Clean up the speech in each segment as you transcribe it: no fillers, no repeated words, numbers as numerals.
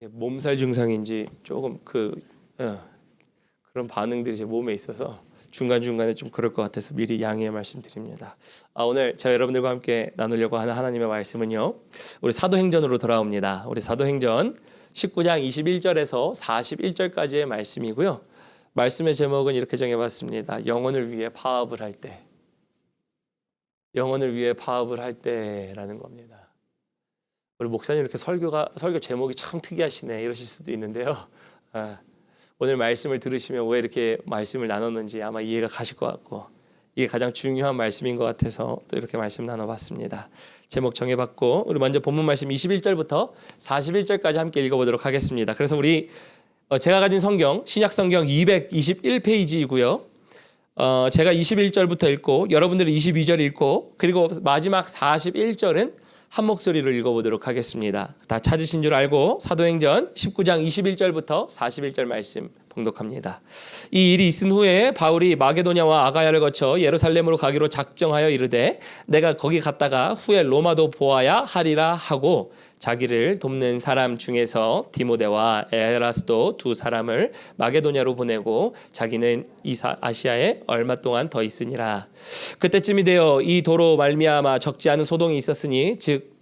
몸살 증상인지 조금 그런 반응들이 제 몸에 있어서 중간중간에 좀 그럴 것 같아서 미리 양해의 말씀드립니다. 오늘 제가 여러분들과 함께 나누려고 하는 하나님의 말씀은요, 우리 사도행전으로 돌아옵니다. 우리 사도행전 19장 21절에서 41절까지의 말씀이고요. 말씀의 제목은 이렇게 정해봤습니다. 영혼을 위해 파업을 할 때. 영혼을 위해 파업을 할 때라는 겁니다. 우리 목사님 이렇게 설교 제목이 참 특이하시네 이러실 수도 있는데요. 오늘 말씀을 들으시면 왜 이렇게 말씀을 나눴는지 아마 이해가 가실 것 같고, 이게 가장 중요한 말씀인 것 같아서 또 이렇게 말씀 나눠봤습니다. 제목 정해봤고, 우리 먼저 본문 말씀 21절부터 41절까지 함께 읽어보도록 하겠습니다. 그래서 우리 제가 가진 성경, 신약 성경 221페이지이고요. 제가 21절부터 읽고 여러분들이 22절 읽고, 그리고 마지막 41절은 한 목소리로 읽어보도록 하겠습니다. 다 찾으신 줄 알고 사도행전 19장 21절부터 41절 말씀 봉독합니다. 이 일이 있은 후에 바울이 마게도냐와 아가야를 거쳐 예루살렘으로 가기로 작정하여 이르되 내가 거기 갔다가 후에 로마도 보아야 하리라 하고, 자기를 돕는 사람 중에서 디모데와 에라스도 두 사람을 마게도냐로 보내고 자기는 아시아에 얼마 동안 더 있으니라. 그때쯤이 되어 이 도로 말미암아 적지 않은 소동이 있었으니 즉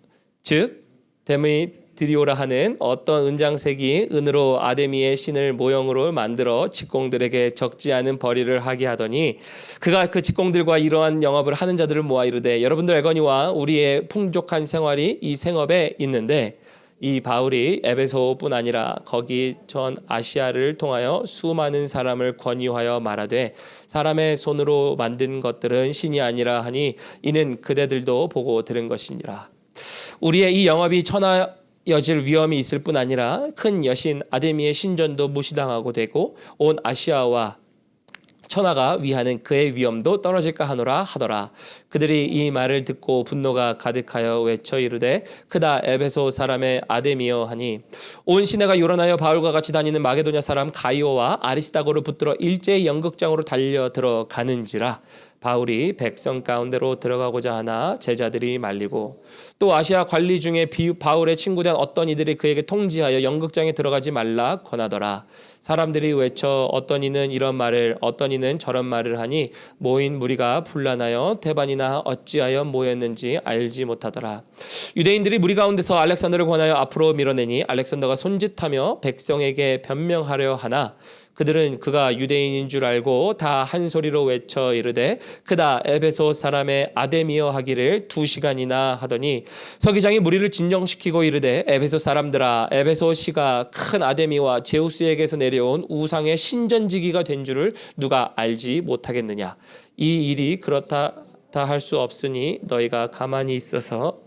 데미드리오라 하는 어떤 은장색이 은으로 아데미의 신을 모형으로 만들어 직공들에게 적지 않은 벌이를 하게 하더니, 그가 그 직공들과 이러한 영업을 하는 자들을 모아 이르되 여러분들 알거니와 우리의 풍족한 생활이 이 생업에 있는데, 이 바울이 에베소뿐 아니라 거기 전 아시아를 통하여 수많은 사람을 권유하여 말하되 사람의 손으로 만든 것들은 신이 아니라 하니 이는 그대들도 보고 들은 것이니라. 우리의 이 영업이 천하여질 위험이 있을 뿐 아니라 큰 여신 아데미의 신전도 무시당하고 되고 온 아시아와 천하가 위하는 그의 위엄도 떨어질까 하노라 하더라. 그들이 이 말을 듣고 분노가 가득하여 외쳐 이르되 크다 에베소 사람의 아데미여 하니, 온 시내가 요란하여 바울과 같이 다니는 마게도냐 사람 가이오와 아리스다고를 붙들어 일제히 연극장으로 달려 들어가는지라. 바울이 백성 가운데로 들어가고자 하나 제자들이 말리고, 또 아시아 관리 중에 바울의 친구된 어떤 이들이 그에게 통지하여 연극장에 들어가지 말라 권하더라. 사람들이 외쳐 어떤 이는 이런 말을 어떤 이는 저런 말을 하니 모인 무리가 분란하여 대반이나 어찌하여 모였는지 알지 못하더라. 유대인들이 무리 가운데서 알렉산더를 권하여 앞으로 밀어내니 알렉산더가 손짓하며 백성에게 변명하려 하나, 그들은 그가 유대인인 줄 알고 다 한 소리로 외쳐 이르되 크다 에베소 사람의 아데미여 하기를 2시간이나 하더니, 서기장이 무리를 진정시키고 이르되 에베소 사람들아, 에베소시가 큰 아데미와 제우스에게서 내려온 우상의 신전지기가 된 줄을 누가 알지 못하겠느냐. 이 일이 그렇다 할 수 없으니 너희가 가만히 있어서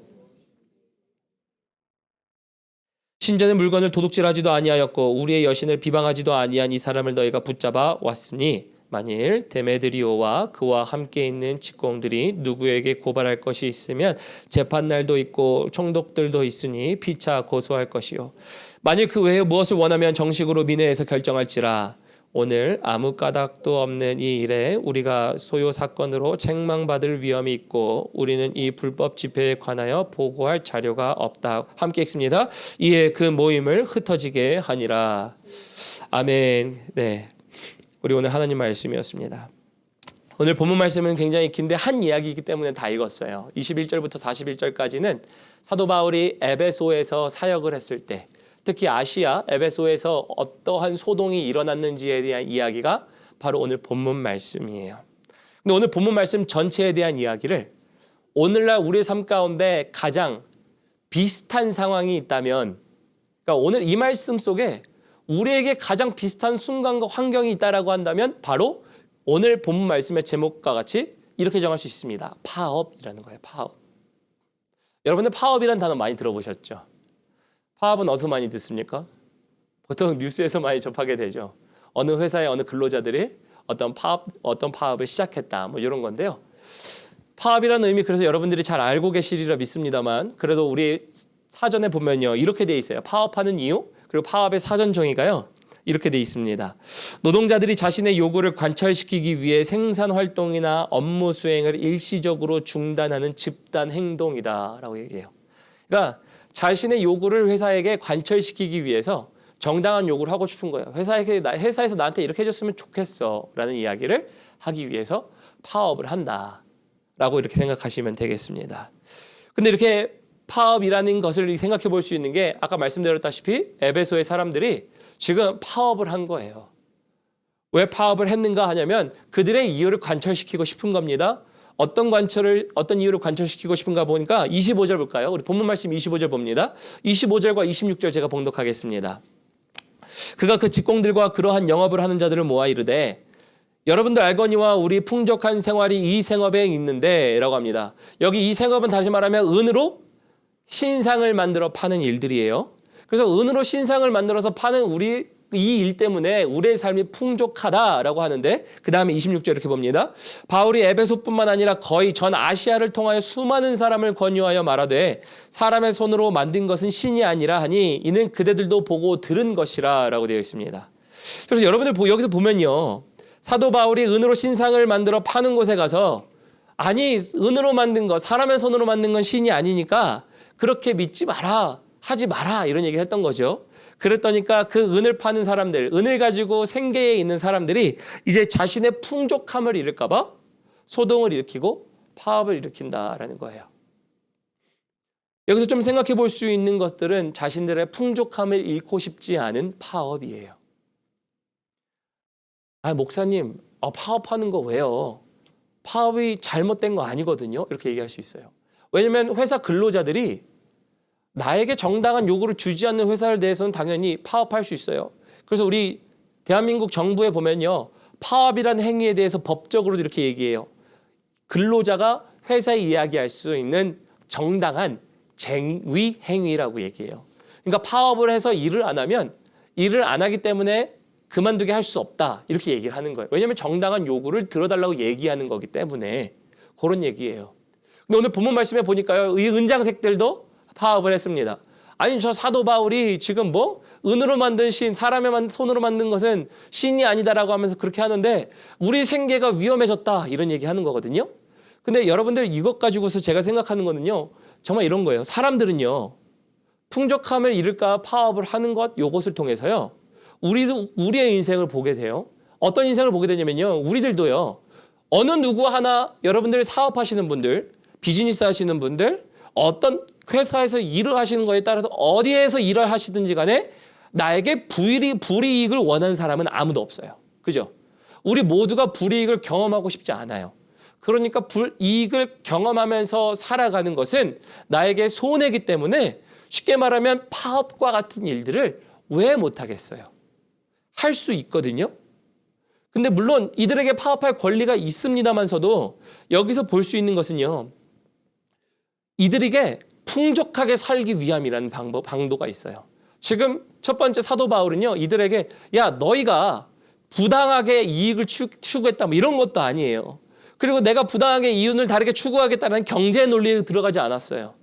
신전의 물건을 도둑질하지도 아니하였고 우리의 여신을 비방하지도 아니한 이 사람을 너희가 붙잡아 왔으니, 만일 데메드리오와 그와 함께 있는 직공들이 누구에게 고발할 것이 있으면 재판날도 있고 총독들도 있으니 피차 고소할 것이요, 만일 그 외에 무엇을 원하면 정식으로 민회에서 결정할지라. 오늘 아무 까닭도 없는 이 일에 우리가 소요 사건으로 책망받을 위험이 있고 우리는 이 불법 집회에 관하여 보고할 자료가 없다. 함께 읽습니다. 이에 그 모임을 흩어지게 하니라. 아멘. 네, 우리 오늘 하나님 말씀이었습니다. 오늘 본문 말씀은 굉장히 긴데 한 이야기이기 때문에 다 읽었어요. 21절부터 41절까지는 사도 바울이 에베소에서 사역을 했을 때, 특히 아시아 에베소에서 어떠한 소동이 일어났는지에 대한 이야기가 바로 오늘 본문 말씀이에요. 근데 오늘 본문 말씀 전체에 대한 이야기를 오늘날 우리의 삶 가운데 가장 비슷한 상황이 있다면, 그러니까 오늘 이 말씀 속에 우리에게 가장 비슷한 순간과 환경이 있다라고 한다면 바로 오늘 본문 말씀의 제목과 같이 이렇게 정할 수 있습니다. 파업이라는 거예요. 파업. 여러분들 파업이라는 단어 많이 들어보셨죠? 파업은 어디서 많이 듣습니까? 보통 뉴스에서 많이 접하게 되죠. 어느 회사의 어느 근로자들이 어떤 파업을 시작했다, 뭐 이런 건데요. 파업이라는 의미, 그래서 여러분들이 잘 알고 계시리라 믿습니다만, 그래도 우리 사전에 보면요 이렇게 돼 있어요. 파업하는 이유, 그리고 파업의 사전 정의가요 이렇게 돼 있습니다. 노동자들이 자신의 요구를 관철시키기 위해 생산 활동이나 업무 수행을 일시적으로 중단하는 집단 행동이다라고 얘기해요. 그러니까 자신의 요구를 회사에게 관철시키기 위해서 정당한 요구를 하고 싶은 거예요. 회사에서 나한테 이렇게 해줬으면 좋겠어 라는 이야기를 하기 위해서 파업을 한다라고 이렇게 생각하시면 되겠습니다. 근데 이렇게 파업이라는 것을 생각해 볼 수 있는 게 아까 말씀드렸다시피 에베소의 사람들이 지금 파업을 한 거예요. 왜 파업을 했는가 하냐면 그들의 이유를 관철시키고 싶은 겁니다. 어떤 이유를 관철시키고 싶은가 보니까 25절 볼까요? 우리 본문 말씀 25절 봅니다. 25절과 26절 제가 봉독하겠습니다. 그가 그 직공들과 그러한 영업을 하는 자들을 모아 이르되 여러분들 알거니와 우리 풍족한 생활이 이 생업에 있는데 라고 합니다. 여기 이 생업은 다시 말하면 은으로 신상을 만들어 파는 일들이에요. 그래서 은으로 신상을 만들어서 파는 우리 이 일 때문에 우리의 삶이 풍족하다라고 하는데 그 다음에 26절 이렇게 봅니다. 바울이 에베소뿐만 아니라 거의 전 아시아를 통하여 수많은 사람을 권유하여 말하되 사람의 손으로 만든 것은 신이 아니라 하니 이는 그대들도 보고 들은 것이라 라고 되어 있습니다. 그래서 여러분들 여기서 보면요. 사도 바울이 은으로 신상을 만들어 파는 곳에 가서 아니 은으로 만든 것 사람의 손으로 만든 건 신이 아니니까 그렇게 믿지 마라 하지 마라 이런 얘기를 했던 거죠. 그랬더니까 그 은을 파는 사람들, 은을 가지고 생계에 있는 사람들이 이제 자신의 풍족함을 잃을까 봐 소동을 일으키고 파업을 일으킨다라는 거예요. 여기서 좀 생각해 볼 수 있는 것들은 자신들의 풍족함을 잃고 싶지 않은 파업이에요. 아, 목사님, 파업하는 거 왜요? 파업이 잘못된 거 아니거든요. 이렇게 얘기할 수 있어요. 왜냐하면 회사 근로자들이 나에게 정당한 요구를 주지 않는 회사에 대해서는 당연히 파업할 수 있어요. 그래서 우리 대한민국 정부에 보면요. 파업이라는 행위에 대해서 법적으로도 이렇게 얘기해요. 근로자가 회사에 이야기할 수 있는 정당한 쟁의 행위라고 얘기해요. 그러니까 파업을 해서 일을 안 하면 일을 안 하기 때문에 그만두게 할 수 없다. 이렇게 얘기를 하는 거예요. 왜냐하면 정당한 요구를 들어달라고 얘기하는 거기 때문에 그런 얘기예요. 근데 오늘 본문 말씀에 보니까요. 이 은장색들도 파업을 했습니다. 아니 저 사도 바울이 지금 은으로 만든 신, 사람의 손으로 만든 것은 신이 아니다라고 하면서 그렇게 하는데 우리 생계가 위험해졌다 이런 얘기하는 거거든요. 근데 여러분들 이것 가지고서 제가 생각하는 거는요. 정말 이런 거예요. 사람들은요. 풍족함을 잃을까 파업을 하는 것 요것을 통해서요. 우리의 인생을 보게 돼요. 어떤 인생을 보게 되냐면요. 우리들도요. 어느 누구 하나 여러분들 사업하시는 분들, 비즈니스 하시는 분들, 어떤 회사에서 일을 하시는 거에 따라서 어디에서 일을 하시든지 간에 나에게 불이익을 원하는 사람은 아무도 없어요. 그죠? 우리 모두가 불이익을 경험하고 싶지 않아요. 그러니까 불이익을 경험하면서 살아가는 것은 나에게 손해이기 때문에 쉽게 말하면 파업과 같은 일들을 왜 못하겠어요? 할 수 있거든요. 근데 물론 이들에게 파업할 권리가 있습니다만서도 여기서 볼 수 있는 것은요. 이들에게 풍족하게 살기 위함이라는 방도가 있어요. 지금 첫 번째 사도 바울은요. 이들에게 야 너희가 부당하게 이익을 추구했다 이런 것도 아니에요. 그리고 내가 부당하게 이윤을 다르게 추구하겠다는 경제 논리에 들어가지 않았어요.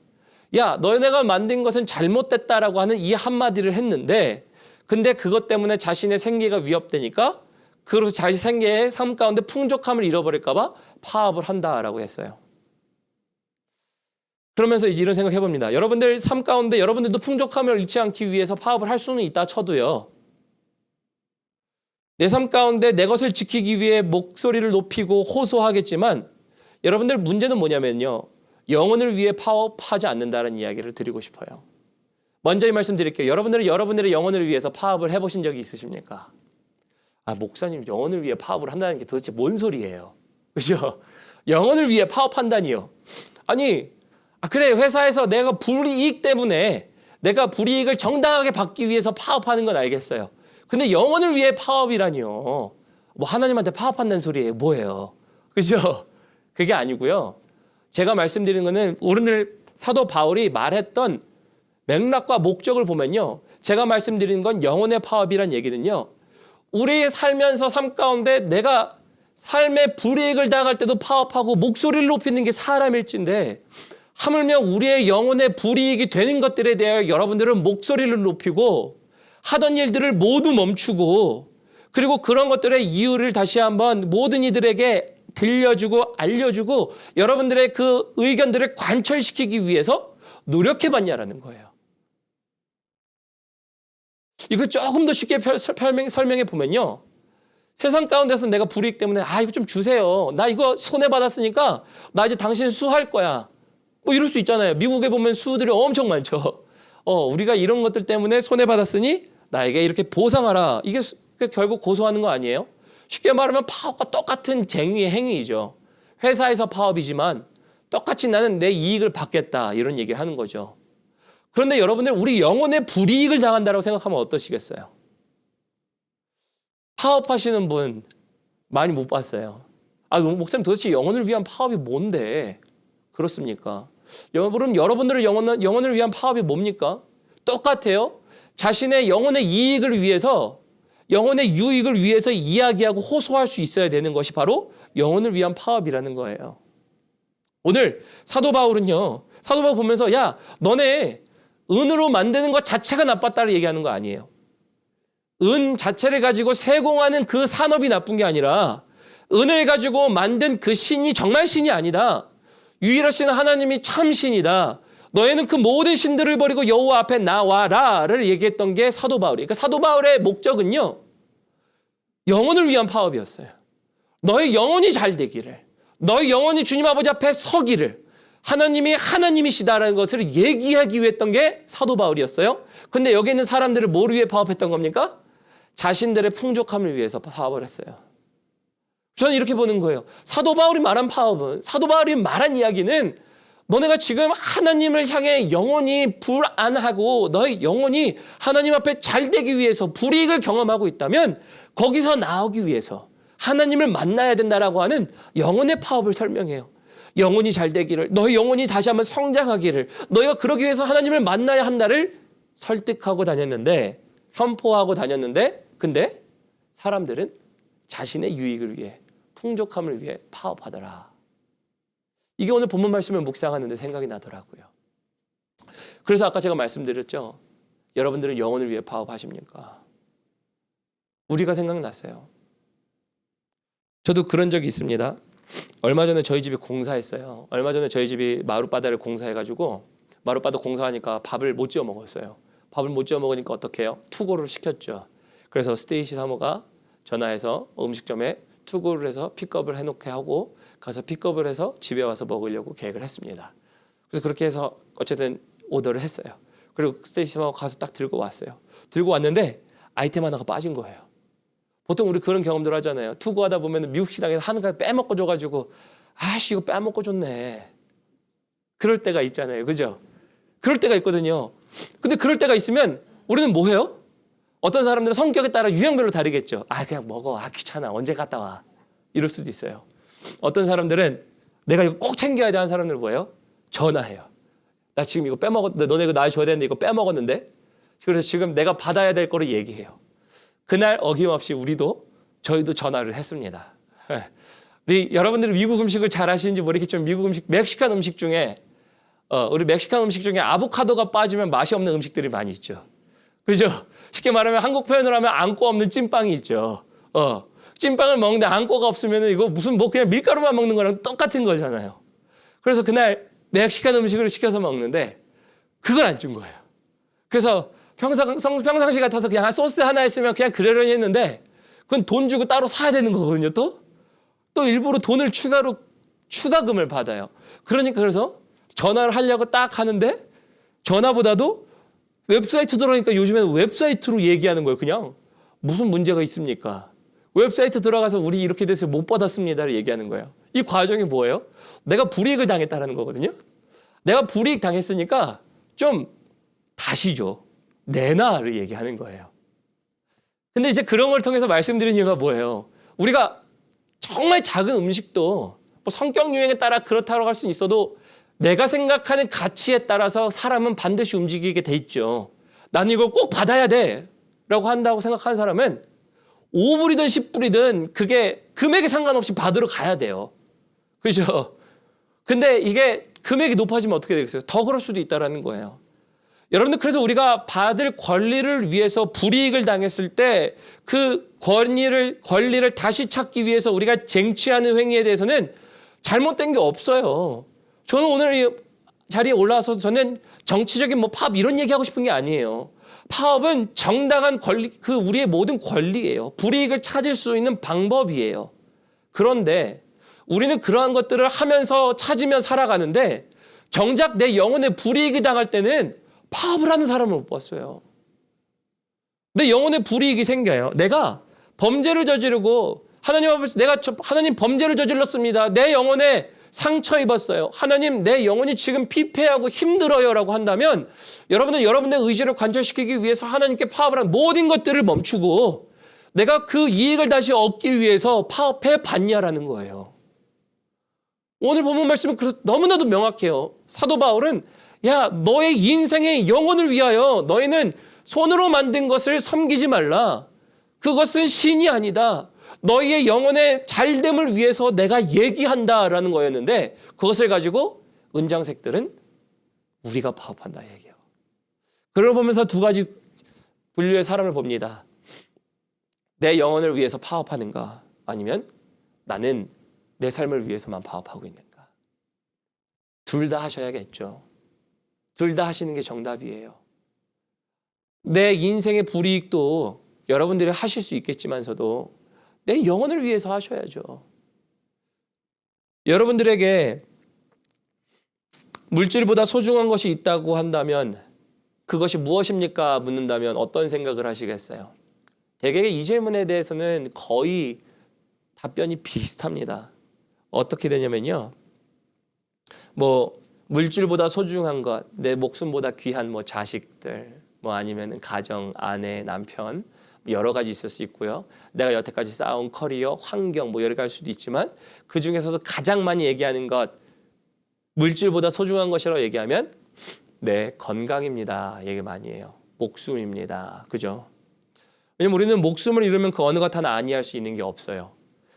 야 너희가 만든 것은 잘못됐다라고 하는 이 한마디를 했는데 근데 그것 때문에 자신의 생계가 위협되니까 그래서 자기 생계의 삶 가운데 풍족함을 잃어버릴까 봐 파업을 한다라고 했어요. 그러면서 이제 이런 생각 해봅니다. 여러분들 삶 가운데 여러분들도 풍족함을 잃지 않기 위해서 파업을 할 수는 있다 쳐도요. 내 삶 가운데 내 것을 지키기 위해 목소리를 높이고 호소하겠지만 여러분들 문제는 뭐냐면요. 영혼을 위해 파업하지 않는다는 이야기를 드리고 싶어요. 먼저 이 말씀 드릴게요. 여러분들은 여러분들의 영혼을 위해서 파업을 해보신 적이 있으십니까? 아, 목사님 영혼을 위해 파업을 한다는 게 도대체 뭔 소리예요? 그죠? 영혼을 위해 파업한다니요. 아니 그래 회사에서 내가 불이익 때문에 내가 불이익을 정당하게 받기 위해서 파업하는 건 알겠어요. 근데 영혼을 위해 파업이라니요. 하나님한테 파업한다는 소리예요. 뭐예요? 그죠? 그게 아니고요. 제가 말씀드리는 거는 오늘 사도 바울이 말했던 맥락과 목적을 보면요. 제가 말씀드리는 건 영혼의 파업이란 얘기는요. 우리 살면서 삶 가운데 내가 삶의 불이익을 당할 때도 파업하고 목소리를 높이는 게 사람일진데 하물며 우리의 영혼의 불이익이 되는 것들에 대하여 여러분들은 목소리를 높이고 하던 일들을 모두 멈추고 그리고 그런 것들의 이유를 다시 한번 모든 이들에게 들려주고 알려주고 여러분들의 그 의견들을 관철시키기 위해서 노력해봤냐라는 거예요. 이거 조금 더 쉽게 설명해 보면요. 세상 가운데서 내가 불이익 때문에 이거 좀 주세요. 나 이거 손해받았으니까 나 이제 당신 수할 거야. 뭐 이럴 수 있잖아요. 미국에 보면 수들이 엄청 많죠. 우리가 이런 것들 때문에 손해받았으니 나에게 이렇게 보상하라. 이게 결국 고소하는 거 아니에요? 쉽게 말하면 파업과 똑같은 쟁의의 행위이죠. 회사에서 파업이지만 똑같이 나는 내 이익을 받겠다. 이런 얘기를 하는 거죠. 그런데 여러분들 우리 영혼의 불이익을 당한다고 생각하면 어떠시겠어요? 파업하시는 분 많이 못 봤어요. 목사님 도대체 영혼을 위한 파업이 뭔데? 그렇습니까? 여러분들의 영혼을 위한 파업이 뭡니까? 똑같아요. 자신의 영혼의 이익을 위해서, 영혼의 유익을 위해서 이야기하고 호소할 수 있어야 되는 것이 바로 영혼을 위한 파업이라는 거예요. 오늘 사도 바울은요. 사도 바울 보면서 너네 은으로 만드는 것 자체가 나빴다를 얘기하는 거 아니에요. 은 자체를 가지고 세공하는 그 산업이 나쁜 게 아니라 은을 가지고 만든 그 신이 정말 신이 아니다. 유일하신 하나님이 참 신이다. 너희는 그 모든 신들을 버리고 여호와 앞에 나와라를 얘기했던 게 사도 바울이에요. 그러니까 사도 바울의 목적은요. 영혼을 위한 파업이었어요. 너희 영혼이 잘 되기를. 너희 영혼이 주님 아버지 앞에 서기를. 하나님이 하나님이시다라는 것을 얘기하기 위해 했던 게 사도 바울이었어요. 근데 여기 있는 사람들을 뭘 위해 파업했던 겁니까? 자신들의 풍족함을 위해서 파업을 했어요. 저는 이렇게 보는 거예요. 사도 바울이 말한 파업은, 사도 바울이 말한 이야기는 너네가 지금 하나님을 향해 영혼이 불안하고 너희 영혼이 하나님 앞에 잘 되기 위해서 불이익을 경험하고 있다면 거기서 나오기 위해서 하나님을 만나야 된다라고 하는 영혼의 파업을 설명해요. 영혼이 잘 되기를, 너희 영혼이 다시 한번 성장하기를, 너희가 그러기 위해서 하나님을 만나야 한다를 설득하고 다녔는데, 선포하고 다녔는데, 근데 사람들은 자신의 유익을 위해, 풍족함을 위해 파업하더라. 이게 오늘 본문 말씀을 묵상하는데 생각이 나더라고요. 그래서 아까 제가 말씀드렸죠. 여러분들은 영혼을 위해 파업하십니까? 우리가 생각났어요. 저도 그런 적이 있습니다. 얼마 전에 저희 집이 공사했어요. 얼마 전에 저희 집이 마룻바닥을 공사해가지고 마룻바닥 공사하니까 밥을 못 지어 먹었어요. 밥을 못 지어 먹으니까 어떻게 해요? 투고를 시켰죠. 그래서 스테이시 사모가 전화해서 음식점에 투고를 해서 픽업을 해놓게 하고 가서 픽업을 해서 집에 와서 먹으려고 계획을 했습니다. 그래서 그렇게 해서 어쨌든 오더를 했어요. 그리고 스테이시 사모가 가서 딱 들고 왔어요. 들고 왔는데 아이템 하나가 빠진 거예요. 보통 우리 그런 경험들 하잖아요. 투고하다 보면 미국 식당에서 하는 거 빼먹고 줘가지고 이거 빼먹고 줬네. 그럴 때가 있잖아요. 그죠? 그럴 때가 있거든요. 근데 그럴 때가 있으면 우리는 뭐 해요? 어떤 사람들은 성격에 따라 유형별로 다르겠죠. 그냥 먹어. 귀찮아. 언제 갔다 와. 이럴 수도 있어요. 어떤 사람들은 내가 이거 꼭 챙겨야 돼 하는 사람들은 뭐예요? 전화해요. 나 지금 이거 빼먹었는데 너네 이거 나줘야 되는데 이거 빼먹었는데 그래서 지금 내가 받아야 될 거를 얘기해요. 그날 어김없이 저희도 전화를 했습니다. 여러분들이 미국 음식을 잘 아시는지 모르겠지만 미국 음식, 멕시칸 음식 중에 우리 멕시칸 음식 중에 아보카도가 빠지면 맛이 없는 음식들이 많이 있죠. 그죠? 쉽게 말하면 한국 표현으로 하면 안고 없는 찐빵이 있죠. 찐빵을 먹는데 안고가 없으면 이거 무슨 그냥 밀가루만 먹는 거랑 똑같은 거잖아요. 그래서 그날 멕시칸 음식을 시켜서 먹는데 그걸 안 준 거예요. 그래서 평상시 같아서 그냥 소스 하나 있으면 그냥 그러려니 했는데 그건 돈 주고 따로 사야 되는 거거든요. 또 일부러 돈을 추가금을 받아요. 그러니까 그래서 전화를 하려고 딱 하는데 전화보다도 웹사이트 들어가니까 요즘에는 웹사이트로 얘기하는 거예요. 그냥 무슨 문제가 있습니까? 웹사이트 들어가서 우리 이렇게 돼서 못 받았습니다를 얘기하는 거예요. 이 과정이 뭐예요? 내가 불이익을 당했다는 거거든요. 내가 불이익 당했으니까 좀 다시 줘. 내놔를 얘기하는 거예요. 근데 이제 그런 걸 통해서 말씀드리는 이유가 뭐예요? 우리가 정말 작은 음식도 성격 유행에 따라 그렇다고 할 수는 있어도 내가 생각하는 가치에 따라서 사람은 반드시 움직이게 돼 있죠. 나는 이걸 꼭 받아야 돼 라고 한다고 생각하는 사람은 5불이든 10불이든 그게 금액에 상관없이 받으러 가야 돼요. 그죠? 근데 이게 금액이 높아지면 어떻게 되겠어요? 더 그럴 수도 있다는 거예요. 여러분들 그래서 우리가 받을 권리를 위해서 불이익을 당했을 때 그 권리를 다시 찾기 위해서 우리가 쟁취하는 행위에 대해서는 잘못된 게 없어요. 저는 오늘 이 자리에 올라와서 저는 정치적인 파업 이런 얘기하고 싶은 게 아니에요. 파업은 정당한 권리, 우리의 모든 권리예요. 불이익을 찾을 수 있는 방법이에요. 그런데 우리는 그러한 것들을 하면서 찾으며 살아가는데 정작 내 영혼에 불이익이 당할 때는 파업을 하는 사람을 못 봤어요. 내 영혼에 불이익이 생겨요. 내가 범죄를 저지르고 하나님 앞에서 하나님 범죄를 저질렀습니다. 내 영혼에 상처 입었어요. 하나님 내 영혼이 지금 피폐하고 힘들어요라고 한다면 여러분은 여러분의 의지를 관철시키기 위해서 하나님께 파업을 한 모든 것들을 멈추고 내가 그 이익을 다시 얻기 위해서 파업해 봤냐라는 거예요. 오늘 본문 말씀은 너무나도 명확해요. 사도 바울은 야 너의 인생의 영혼을 위하여 너희는 손으로 만든 것을 섬기지 말라. 그것은 신이 아니다. 너희의 영혼의 잘됨을 위해서 내가 얘기한다라는 거였는데 그것을 가지고 은장색들은 우리가 파업한다 얘기해요. 그걸 보면서 두 가지 분류의 사람을 봅니다. 내 영혼을 위해서 파업하는가 아니면 나는 내 삶을 위해서만 파업하고 있는가. 둘 다 하셔야겠죠. 둘 다 하시는 게 정답이에요. 내 인생의 불이익도 여러분들이 하실 수 있겠지만서도 내 영혼을 위해서 하셔야죠. 여러분들에게 물질보다 소중한 것이 있다고 한다면 그것이 무엇입니까? 묻는다면 어떤 생각을 하시겠어요? 대개 이 질문에 대해서는 거의 답변이 비슷합니다. 어떻게 되냐면요. 물질보다 소중한 것, 내 목숨보다 귀한 자식들, 아니면 가정, 아내, 남편, 여러 가지 있을 수 있고요. 내가 여태까지 쌓아온 커리어, 환경 여러 가지 할 수도 있지만 그 중에서도 가장 많이 얘기하는 것, 물질보다 소중한 것이라고 얘기하면 네, 건강입니다. 얘기 많이 해요. 목숨입니다. 그죠? 왜냐면 우리는 목숨을 잃으면 그 어느 것 하나 아니할 수 있는 게 없어요.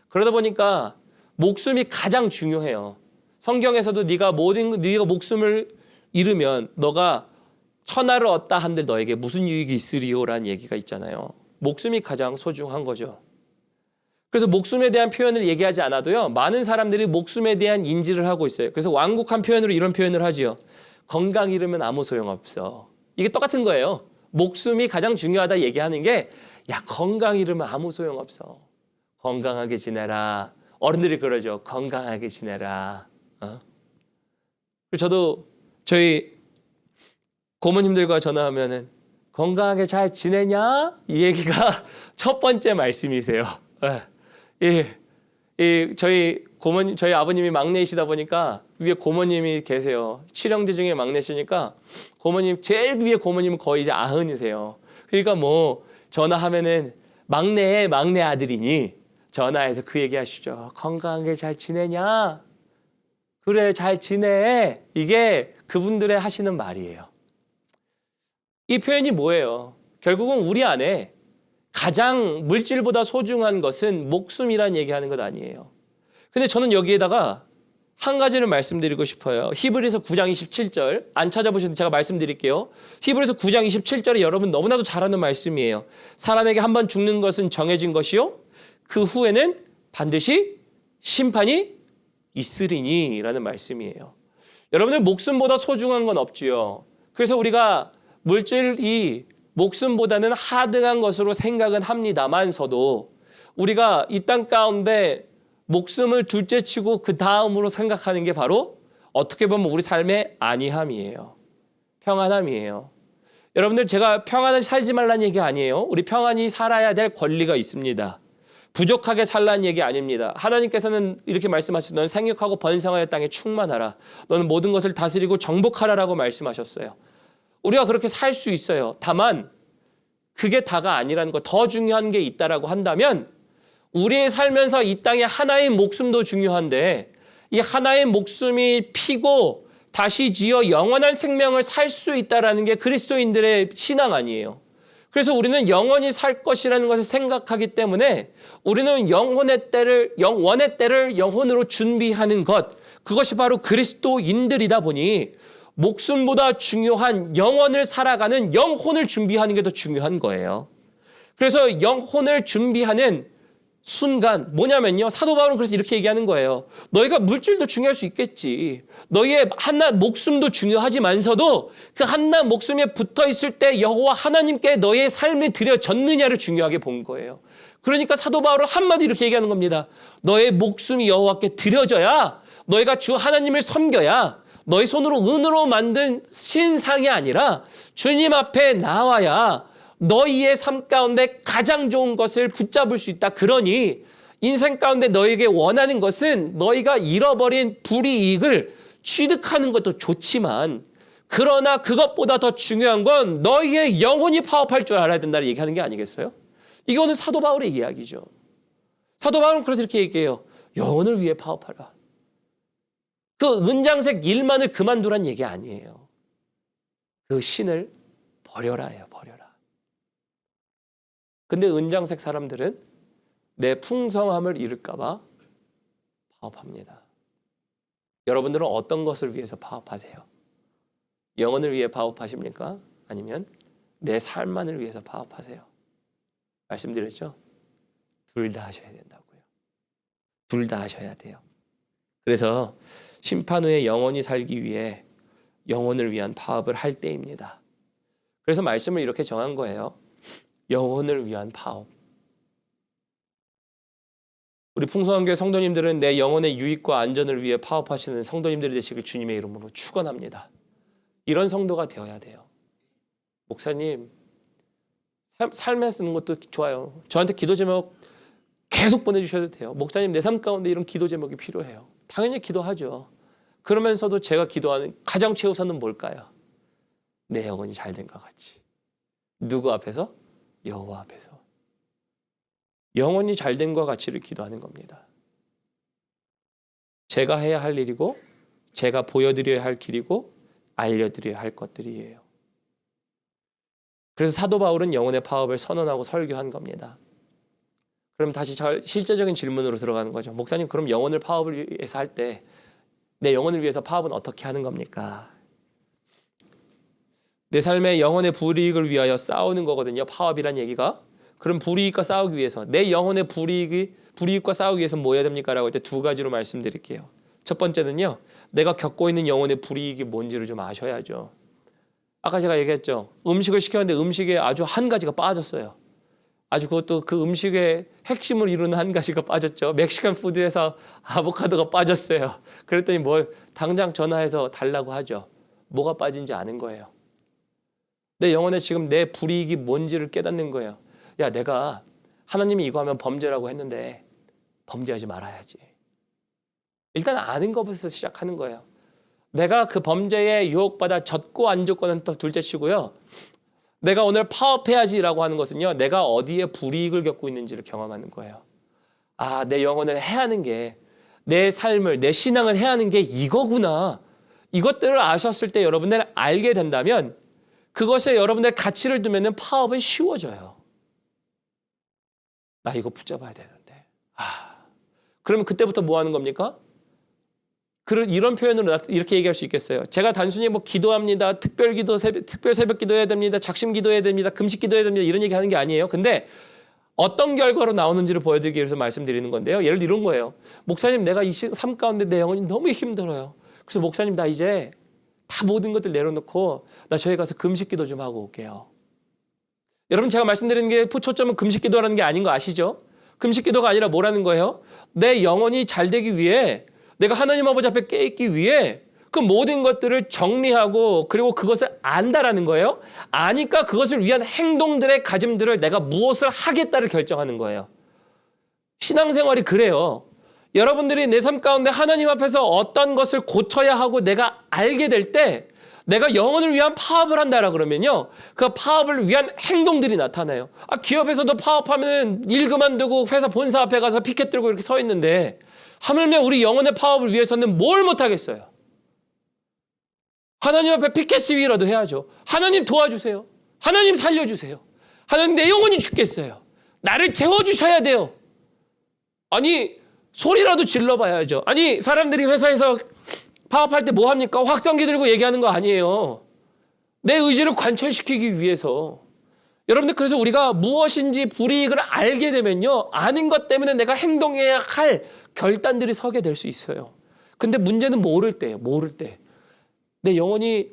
그러다 보니까 목숨이 가장 중요해요. 성경에서도 네가 목숨을 잃으면 너가 천하를 얻다 한들 너에게 무슨 유익이 있으리요라는 얘기가 있잖아요. 목숨이 가장 소중한 거죠. 그래서 목숨에 대한 표현을 얘기하지 않아도요. 많은 사람들이 목숨에 대한 인지를 하고 있어요. 그래서 완곡한 표현으로 이런 표현을 하지요. 건강 잃으면 아무 소용없어. 이게 똑같은 거예요. 목숨이 가장 중요하다 얘기하는 게 야 건강 잃으면 아무 소용없어. 건강하게 지내라. 어른들이 그러죠. 건강하게 지내라. 저도 저희 고모님들과 전화하면은 건강하게 잘 지내냐? 이 얘기가 첫 번째 말씀이세요. 저희 아버님이 막내이시다 보니까 위에 고모님이 계세요. 칠형제 중에 막내시니까 제일 위에 고모님은 거의 이제 90이세요. 그러니까 전화하면은 막내 아들이니 전화해서 그 얘기 하시죠. 건강하게 잘 지내냐? 그래, 잘 지내. 이게 그분들의 하시는 말이에요. 이 표현이 뭐예요? 결국은 우리 안에 가장 물질보다 소중한 것은 목숨이란 얘기하는 것 아니에요. 근데 저는 여기에다가 한 가지를 말씀드리고 싶어요. 히브리서 9장 27절 안 찾아보셨는데 제가 말씀드릴게요. 히브리서 9장 27절에 여러분 너무나도 잘 아는 말씀이에요. 사람에게 한 번 죽는 것은 정해진 것이요 그 후에는 반드시 심판이 있으리니 라는 말씀이에요. 여러분들 목숨보다 소중한 건 없지요. 그래서 우리가 물질이 목숨보다는 하등한 것으로 생각은 합니다만서도 우리가 이 땅 가운데 목숨을 둘째치고 그 다음으로 생각하는 게 바로 어떻게 보면 우리 삶의 안위함이에요. 평안함이에요. 여러분들 제가 평안을 살지 말라는 얘기 아니에요. 우리 평안히 살아야 될 권리가 있습니다. 부족하게 살라는 얘기 아닙니다. 하나님께서는 이렇게 말씀하셨어요. 너는 생육하고 번성하여 땅에 충만하라. 너는 모든 것을 다스리고 정복하라라고 말씀하셨어요. 우리가 그렇게 살 수 있어요. 다만 그게 다가 아니라는 거, 더 중요한 게 있다라고 한다면 우리의 살면서 이 땅에 하나의 목숨도 중요한데 이 하나의 목숨이 피고 다시 지어 영원한 생명을 살 수 있다라는 게 그리스도인들의 신앙 아니에요. 그래서 우리는 영원히 살 것이라는 것을 생각하기 때문에 우리는 영원의 때를 영혼으로 준비하는 것, 그것이 바로 그리스도인들이다 보니 목숨보다 중요한 영원을 살아가는 영혼을 준비하는 게 더 중요한 거예요. 그래서 영혼을 준비하는 순간 뭐냐면요. 사도 바울은 그래서 이렇게 얘기하는 거예요. 너희가 물질도 중요할 수 있겠지. 너희의 한낱 목숨도 중요하지만서도 그 한낱 목숨에 붙어 있을 때 여호와 하나님께 너희의 삶이 드려졌느냐를 중요하게 본 거예요. 그러니까 사도 바울은 한마디 이렇게 얘기하는 겁니다. 너의 목숨이 여호와께 드려져야 너희가 주 하나님을 섬겨야 너희 손으로 은으로 만든 신상이 아니라 주님 앞에 나와야 너희의 삶 가운데 가장 좋은 것을 붙잡을 수 있다. 그러니 인생 가운데 너에게 원하는 것은 너희가 잃어버린 불이익을 취득하는 것도 좋지만 그러나 그것보다 더 중요한 건 너희의 영혼이 파업할 줄 알아야 된다는 얘기하는 게 아니겠어요? 이거는 사도 바울의 이야기죠. 사도 바울은 그래서 이렇게 얘기해요. 영혼을 위해 파업하라. 그 은장색 일만을 그만두란 얘기 아니에요. 그 신을 버려라예요. 버려라. 근데 은장색 사람들은 내 풍성함을 잃을까 봐 파업합니다. 여러분들은 어떤 것을 위해서 파업하세요? 영혼을 위해 파업하십니까? 아니면 내 삶만을 위해서 파업하세요? 말씀드렸죠? 둘 다 하셔야 된다고요. 둘 다 하셔야 돼요. 그래서 심판 후에 영원히 살기 위해 영혼을 위한 파업을 할 때입니다. 그래서 말씀을 이렇게 정한 거예요. 영혼을 위한 파업. 우리 풍성한교회 성도님들은 내 영혼의 유익과 안전을 위해 파업하시는 성도님들이 되시길 주님의 이름으로 축원합니다. 이런 성도가 되어야 돼요. 목사님, 삶에 쓰는 것도 좋아요. 저한테 기도 제목 계속 보내주셔도 돼요. 목사님, 내 삶 가운데 이런 기도 제목이 필요해요. 당연히 기도하죠. 그러면서도 제가 기도하는 가장 최우선은 뭘까요? 내 영혼이 잘 된 것 같이. 누구 앞에서? 여호와 앞에서. 영혼이 잘 된 것 같이를 기도하는 겁니다. 제가 해야 할 일이고 제가 보여드려야 할 길이고 알려드려야 할 것들이에요. 그래서 사도 바울은 영혼의 파업을 선언하고 설교한 겁니다. 그럼 다시 실제적인 질문으로 들어가는 거죠. 목사님, 그럼 영혼을 파업을 위해서 할 때 내 영혼을 위해서 파업은 어떻게 하는 겁니까? 내 삶의 영혼의 불이익을 위하여 싸우는 거거든요. 파업이란 얘기가. 그럼 불이익과 싸우기 위해서 내 영혼의 불이익과 싸우기 위해서 뭐 해야 됩니까? 라고 할 때 두 가지로 말씀드릴게요. 첫 번째는요. 내가 겪고 있는 영혼의 불이익이 뭔지를 좀 아셔야죠. 아까 제가 얘기했죠. 음식을 시켰는데 음식에 아주 한 가지가 빠졌어요. 아주 그것도 그 음식의 핵심을 이루는 한 가지가 빠졌죠. 멕시칸 푸드에서 아보카도가 빠졌어요. 그랬더니 뭘 당장 전화해서 달라고 하죠. 뭐가 빠진지 아는 거예요. 내 영혼에 지금 내 불이익이 뭔지를 깨닫는 거예요. 야, 내가 하나님이 이거 하면 범죄라고 했는데 범죄하지 말아야지. 일단 아는 것부터 시작하는 거예요. 내가 그 범죄에 유혹받아 졌고 안 졌고는 또 둘째 치고요. 내가 오늘 파업해야지라고 하는 것은요. 내가 어디에 불이익을 겪고 있는지를 경험하는 거예요. 아, 내 영혼을 해하는 게 내 삶을, 내 신앙을 해하는 게 이거구나. 이것들을 아셨을 때 여러분들 알게 된다면 그것에 여러분들 가치를 두면은 파업은 쉬워져요. 나 이거 붙잡아야 되는데. 그러면 그때부터 뭐 하는 겁니까? 이런 표현으로 이렇게 얘기할 수 있겠어요. 제가 단순히 뭐 기도합니다. 특별 새벽 기도해야 됩니다. 작심 기도해야 됩니다. 금식 기도해야 됩니다. 이런 얘기 하는 게 아니에요. 근데 어떤 결과로 나오는지를 보여드리기 위해서 말씀드리는 건데요. 예를 들어 이런 거예요. 목사님, 내가 이 삶 가운데 내 영혼이 너무 힘들어요. 그래서 목사님, 나 이제 다 모든 것들 내려놓고 나 저희 가서 금식 기도 좀 하고 올게요. 여러분, 제가 말씀드리는 게 초점은 금식 기도라는 게 아닌 거 아시죠? 금식 기도가 아니라 뭐라는 거예요? 내 영혼이 잘 되기 위해, 내가 하나님 아버지 앞에 깨있기 위해 그 모든 것들을 정리하고 그리고 그것을 안다라는 거예요. 아니까 그것을 위한 행동들의 가짐들을 내가 무엇을 하겠다를 결정하는 거예요. 신앙생활이 그래요. 여러분들이 내 삶 가운데 하나님 앞에서 어떤 것을 고쳐야 하고 내가 알게 될 때 내가 영혼을 위한 파업을 한다라 그러면요. 그 파업을 위한 행동들이 나타나요. 기업에서도 파업하면 일 그만두고 회사 본사 앞에 가서 피켓 들고 이렇게 서 있는데 하물며 우리 영혼의 파업을 위해서는 뭘 못하겠어요. 하나님 앞에 피켓 시위라도 해야죠. 하나님 도와주세요. 하나님 살려주세요. 하나님, 내 영혼이 죽겠어요. 나를 재워주셔야 돼요. 아니, 소리라도 질러봐야죠. 아니, 사람들이 회사에서 파업할 때 뭐 합니까? 확성기 들고 얘기하는 거 아니에요. 내 의지를 관철시키기 위해서. 여러분들 그래서 우리가 무엇인지 불이익을 알게 되면요. 아는 것 때문에 내가 행동해야 할 결단들이 서게 될 수 있어요. 근데 문제는 모를 때예요. 모를 때. 내 영혼이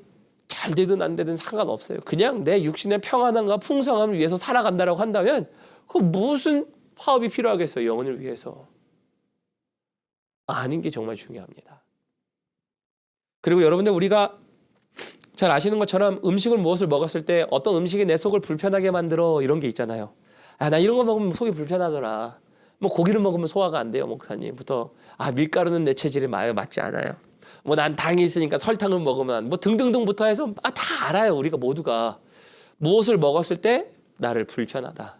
잘 되든 안 되든 상관없어요. 그냥 내 육신의 평안함과 풍성함을 위해서 살아간다라고 한다면 그 무슨 파업이 필요하겠어요. 영혼을 위해서. 아는 게 정말 중요합니다. 그리고 여러분들 우리가 잘 아시는 것처럼 음식을 무엇을 먹었을 때 어떤 음식이 내 속을 불편하게 만들어 이런 게 있잖아요. 아, 나 이런 거 먹으면 속이 불편하더라. 뭐 고기를 먹으면 소화가 안 돼요, 목사님부터. 아, 밀가루는 내 체질에 맞지 않아요. 뭐 난 당이 있으니까 설탕을 먹으면 뭐 등등등부터 해서 다 알아요. 우리가 모두가 무엇을 먹었을 때 나를 불편하다.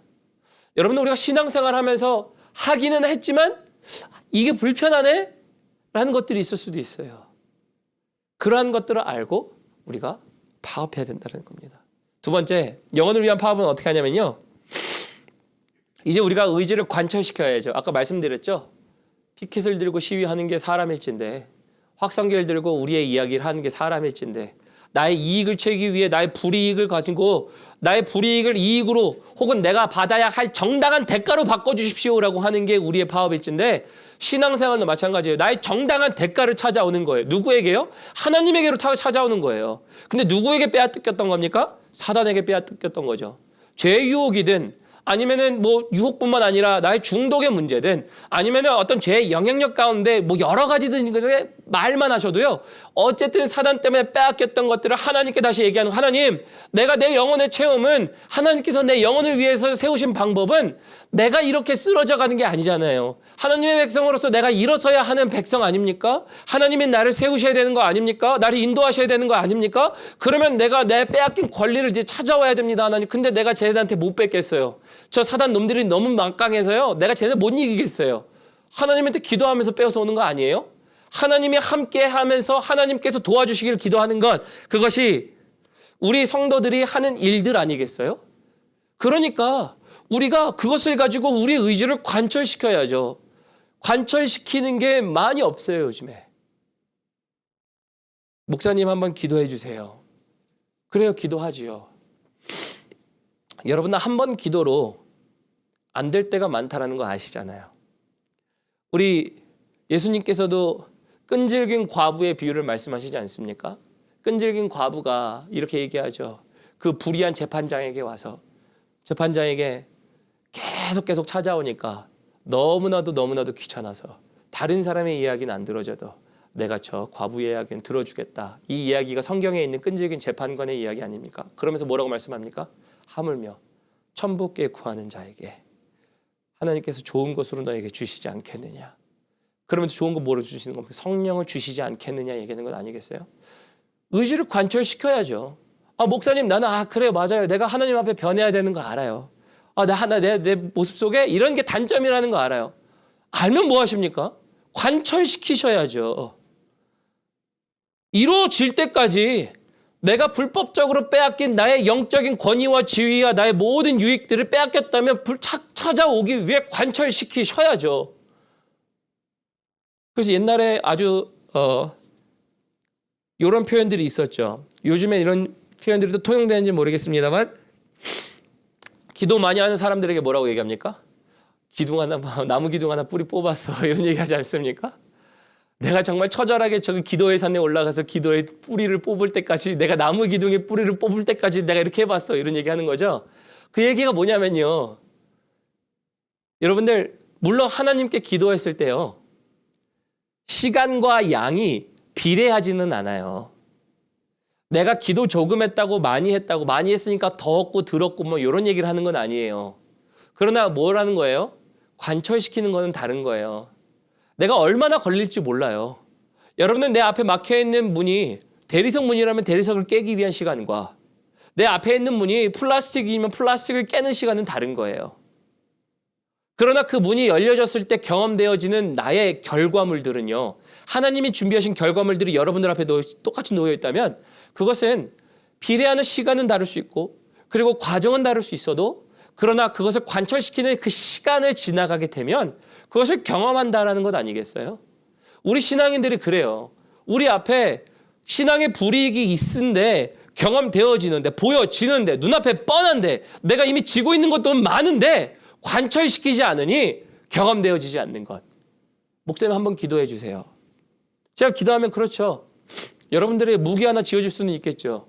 여러분들 우리가 신앙생활 하면서 하기는 했지만 이게 불편하네? 라는 것들이 있을 수도 있어요. 그러한 것들을 알고 우리가 파업해야 된다는 겁니다. 두 번째, 영혼을 위한 파업은 어떻게 하냐면요. 이제 우리가 의지를 관철시켜야죠. 아까 말씀드렸죠. 피켓을 들고 시위하는 게 사람일진데 확성기를 들고 우리의 이야기를 하는 게 사람일진데 나의 이익을 채기 위해 나의 불이익을 가지고 나의 불이익을 이익으로 혹은 내가 받아야 할 정당한 대가로 바꿔주십시오라고 하는 게 우리의 파업일진데 신앙생활도 마찬가지예요. 나의 정당한 대가를 찾아오는 거예요. 누구에게요? 하나님에게로 찾아오는 거예요. 근데 누구에게 빼앗겼던 겁니까? 사단에게 빼앗겼던 거죠. 죄의 유혹이든 아니면은 뭐 유혹뿐만 아니라 나의 중독의 문제든 아니면은 어떤 죄의 영향력 가운데 뭐 여러 가지든 말만 하셔도요. 어쨌든 사단 때문에 빼앗겼던 것들을 하나님께 다시 얘기하는 하나님, 내가 내 영혼의 체험은 하나님께서 내 영혼을 위해서 세우신 방법은 내가 이렇게 쓰러져 가는 게 아니잖아요. 하나님의 백성으로서 내가 일어서야 하는 백성 아닙니까? 하나님이 나를 세우셔야 되는 거 아닙니까? 나를 인도하셔야 되는 거 아닙니까? 그러면 내가 내 빼앗긴 권리를 이제 찾아와야 됩니다, 하나님. 근데 내가 쟤네한테 못 뺏겠어요. 저 사단 놈들이 너무 막강해서요. 내가 쟤네 못 이기겠어요. 하나님한테 기도하면서 빼앗아 오는 거 아니에요? 하나님이 함께 하면서 하나님께서 도와주시기를 기도하는 것, 그것이 우리 성도들이 하는 일들 아니겠어요? 그러니까 우리가 그것을 가지고 우리의 의지를 관철시켜야죠. 관철시키는 게 많이 없어요, 요즘에. 목사님 한번 기도해 주세요. 그래요, 기도하지요. 여러분, 한 번 기도로 안 될 때가 많다라는 거 아시잖아요. 우리 예수님께서도 끈질긴 과부의 비유를 말씀하시지 않습니까? 끈질긴 과부가 이렇게 얘기하죠. 그 불의한 재판장에게 와서 재판장에게 계속 찾아오니까 너무나도 귀찮아서 다른 사람의 이야기는 안 들어줘도 내가 저 과부의 이야기는 들어주겠다. 이 이야기가 성경에 있는 끈질긴 재판관의 이야기 아닙니까? 그러면서 뭐라고 말씀합니까? 하물며 천국에 구하는 자에게 하나님께서 좋은 것으로 너에게 주시지 않겠느냐. 그러면서 좋은 거 뭐로 주시는 겁니까? 성령을 주시지 않겠느냐 얘기하는 건 아니겠어요? 의지를 관철시켜야죠. 아, 목사님, 나는 그래요, 맞아요. 내가 하나님 앞에 변해야 되는 거 알아요. 내 모습 속에 이런 게 단점이라는 거 알아요. 알면 뭐 하십니까? 관철시키셔야죠. 이루어질 때까지 내가 불법적으로 빼앗긴 나의 영적인 권위와 지위와 나의 모든 유익들을 빼앗겼다면 찾아오기 위해 관철시키셔야죠. 그래서 옛날에 아주 이런 표현들이 있었죠. 요즘에 이런 표현들이 또 통용되는지 모르겠습니다만 기도 많이 하는 사람들에게 뭐라고 얘기합니까? 나무 기둥 하나 뿌리 뽑았어. 이런 얘기하지 않습니까? 내가 정말 처절하게 저기 기도의 산에 올라가서 기도의 뿌리를 뽑을 때까지 내가 나무 기둥의 뿌리를 뽑을 때까지 내가 이렇게 해봤어. 이런 얘기하는 거죠. 그 얘기가 뭐냐면요. 여러분들 물론 하나님께 기도했을 때요. 시간과 양이 비례하지는 않아요. 내가 기도 조금 했다고 많이 했으니까 더 얻고 들었고 뭐 이런 얘기를 하는 건 아니에요. 그러나 뭐라는 거예요? 관철시키는 거는 다른 거예요. 내가 얼마나 걸릴지 몰라요. 여러분은 내 앞에 막혀있는 문이 대리석 문이라면 대리석을 깨기 위한 시간과 내 앞에 있는 문이 플라스틱이면 플라스틱을 깨는 시간은 다른 거예요. 그러나 그 문이 열려졌을 때 경험되어지는 나의 결과물들은요. 하나님이 준비하신 결과물들이 여러분들 앞에 똑같이 놓여 있다면 그것은 비례하는 시간은 다를 수 있고 그리고 과정은 다를 수 있어도 그러나 그것을 관철시키는 그 시간을 지나가게 되면 그것을 경험한다라는 것 아니겠어요? 우리 신앙인들이 그래요. 우리 앞에 신앙의 불이익이 있는데 경험되어지는데, 보여지는데, 눈앞에 뻔한데, 내가 이미 지고 있는 것도 많은데 관철시키지 않으니 경험되어지지 않는 것. 목사님 한번 기도해 주세요. 제가 기도하면 그렇죠. 여러분들에게 무기 하나 지어줄 수는 있겠죠.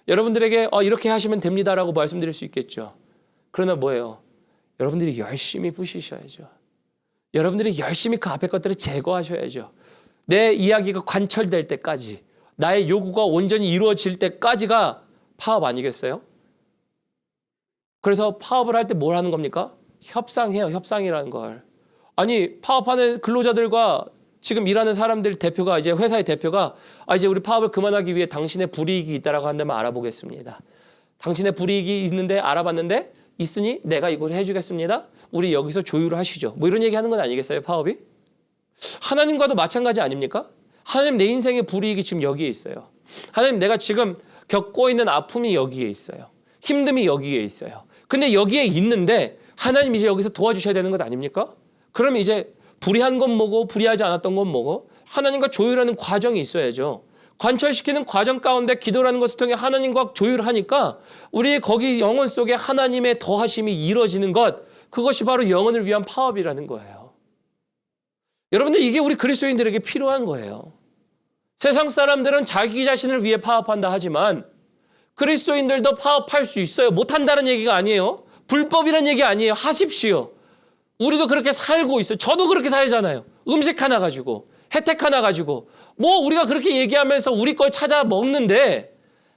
여러분들에게 이렇게 하시면 됩니다라고 말씀드릴 수 있겠죠. 그러나 뭐예요? 여러분들이 열심히 부시셔야죠. 여러분들이 열심히 그 앞에 것들을 제거하셔야죠. 내 이야기가 관철될 때까지, 나의 요구가 온전히 이루어질 때까지가 파업 아니겠어요? 그래서 파업을 할 때 뭘 하는 겁니까? 협상해요. 협상이라는 걸. 아니, 파업하는 근로자들과 지금 일하는 사람들 대표가, 이제 회사의 대표가 이제 우리 파업을 그만하기 위해 당신의 불이익이 있다라고 한다면 알아보겠습니다. 당신의 불이익이 있는데 알아봤는데 있으니 내가 이걸 해주겠습니다. 우리 여기서 조율을 하시죠. 뭐 이런 얘기 하는 건 아니겠어요, 파업이? 하나님과도 마찬가지 아닙니까? 하나님, 내 인생의 불이익이 지금 여기에 있어요. 하나님, 내가 지금 겪고 있는 아픔이 여기에 있어요. 힘듦이 여기에 있어요. 근데 여기에 있는데 하나님 이제 여기서 도와주셔야 되는 것 아닙니까? 그럼 이제 불의한 건 뭐고 불의하지 않았던 건 뭐고 하나님과 조율하는 과정이 있어야죠. 관철시키는 과정 가운데 기도라는 것을 통해 하나님과 조율하니까 우리의 거기 영혼 속에 하나님의 더하심이 이루어지는 것, 그것이 바로 영혼을 위한 파업이라는 거예요. 여러분들, 이게 우리 그리스도인들에게 필요한 거예요. 세상 사람들은 자기 자신을 위해 파업한다 하지만 그리스도인들도 파업할 수 있어요. 못한다는 얘기가 아니에요. 불법이라는 얘기 아니에요. 하십시오. 우리도 그렇게 살고 있어요. 저도 그렇게 살잖아요. 음식 하나 가지고, 혜택 하나 가지고, 뭐 우리가 그렇게 얘기하면서 우리 걸 찾아 먹는데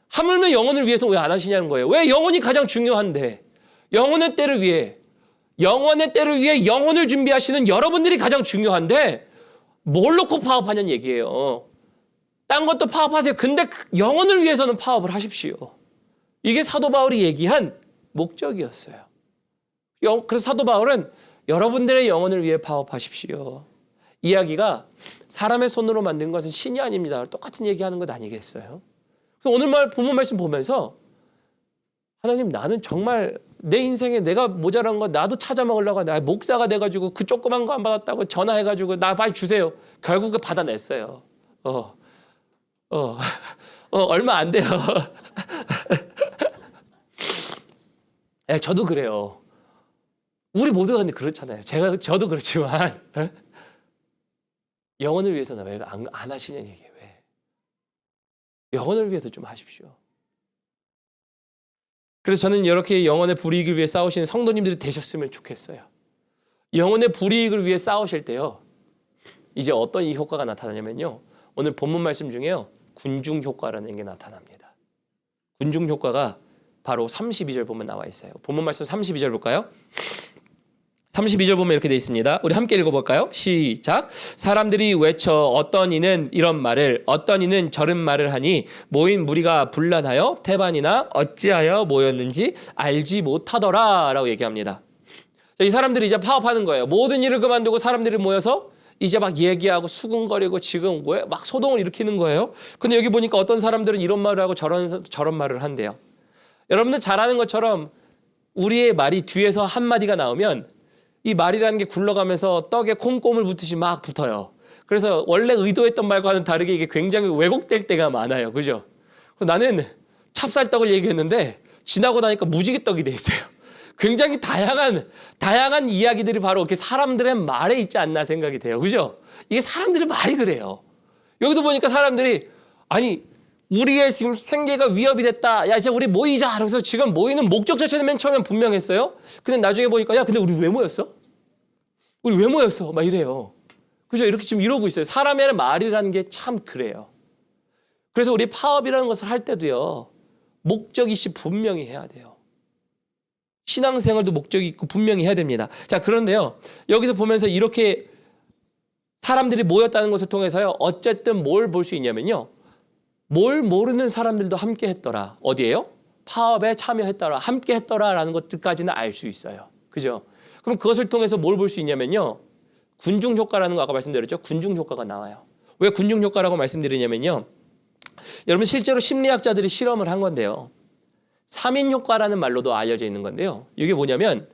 하물며 영혼을 위해서 왜 안 하시냐는 거예요. 왜? 영혼이 가장 중요한데, 영혼의 때를 위해 영혼을 준비하시는 여러분들이 가장 중요한데 뭘 놓고 파업하냐는 얘기예요. 딴 것도 파업하세요. 근데 영혼을 위해서는 파업을 하십시오. 이게 사도 바울이 얘기한 목적이었어요. 그래서 사도 바울은 여러분들의 영혼을 위해 파업하십시오. 이야기가 사람의 손으로 만든 것은 신이 아닙니다. 똑같은 얘기하는 것 아니겠어요? 그래서 오늘 본문 말씀 보면서 하나님, 나는 정말 내 인생에 내가 모자란 거 나도 찾아 먹으려고 하는데 목사가 돼가지고 그 조그만 거 안 받았다고 전화해가지고 나 빨리 주세요. 결국에 받아냈어요. 얼마 안 돼요. 저도 그래요. 우리 모두가 근데 그렇잖아요. 저도 그렇지만 영혼을 위해서는 왜 안 하시냐는 얘기예요. 왜? 영혼을 위해서 좀 하십시오. 그래서 저는 이렇게 영혼의 불이익을 위해 싸우시는 성도님들이 되셨으면 좋겠어요. 영혼의 불이익을 위해 싸우실 때요, 이제 어떤 이 효과가 나타나냐면요, 오늘 본문 말씀 중에요, 군중 효과라는 게 나타납니다. 군중 효과가 바로 32절 보면 나와 있어요. 본문 말씀 32절 볼까요? 32절 보면 이렇게 되어 있습니다. 우리 함께 읽어볼까요? 시작. 사람들이 외쳐 어떤 이는 이런 말을, 어떤 이는 저런 말을 하니 모인 무리가 분란하여 태반이나 어찌하여 모였는지 알지 못하더라 라고 얘기합니다. 이 사람들이 이제 파업하는 거예요. 모든 일을 그만두고 사람들이 모여서 이제 막 얘기하고 수군거리고 지금 막 소동을 일으키는 거예요. 근데 여기 보니까 어떤 사람들은 이런 말을 하고 저런 말을 한대요. 여러분들 잘 아는 것처럼 우리의 말이 뒤에서 한마디가 나오면 이 말이라는 게 굴러가면서 떡에 콩고물 붙듯이 막 붙어요. 그래서 원래 의도했던 말과는 다르게 이게 굉장히 왜곡될 때가 많아요. 그죠? 나는 찹쌀떡을 얘기했는데 지나고 나니까 무지개떡이 돼 있어요. 굉장히 다양한 이야기들이 바로 이렇게 사람들의 말에 있지 않나 생각이 돼요. 그죠? 이게 사람들의 말이 그래요. 여기도 보니까 사람들이 아니 우리의 지금 생계가 위협이 됐다. 야, 이제 우리 모이자. 그래서 지금 모이는 목적 자체는 맨 처음엔 분명했어요. 근데 나중에 보니까 야, 근데 우리 왜 모였어? 우리 왜 모였어? 막 이래요. 그죠? 이렇게 지금 이러고 있어요. 사람의 말이라는 게 참 그래요. 그래서 우리 파업이라는 것을 할 때도요, 목적이시 분명히 해야 돼요. 신앙생활도 목적이 있고 분명히 해야 됩니다. 자, 그런데요, 여기서 보면서 이렇게 사람들이 모였다는 것을 통해서요, 어쨌든 뭘 볼 수 있냐면요, 뭘 모르는 사람들도 함께 했더라. 어디예요? 파업에 참여했더라. 함께 했더라라는 것들까지는 알 수 있어요. 그죠? 그럼 그것을 통해서 뭘 볼 수 있냐면요, 군중 효과라는 거 아까 말씀드렸죠? 군중 효과가 나와요. 왜 군중 효과라고 말씀드리냐면요, 여러분 실제로 심리학자들이 실험을 한 건데요, 3인 효과라는 말로도 알려져 있는 건데요, 이게 뭐냐면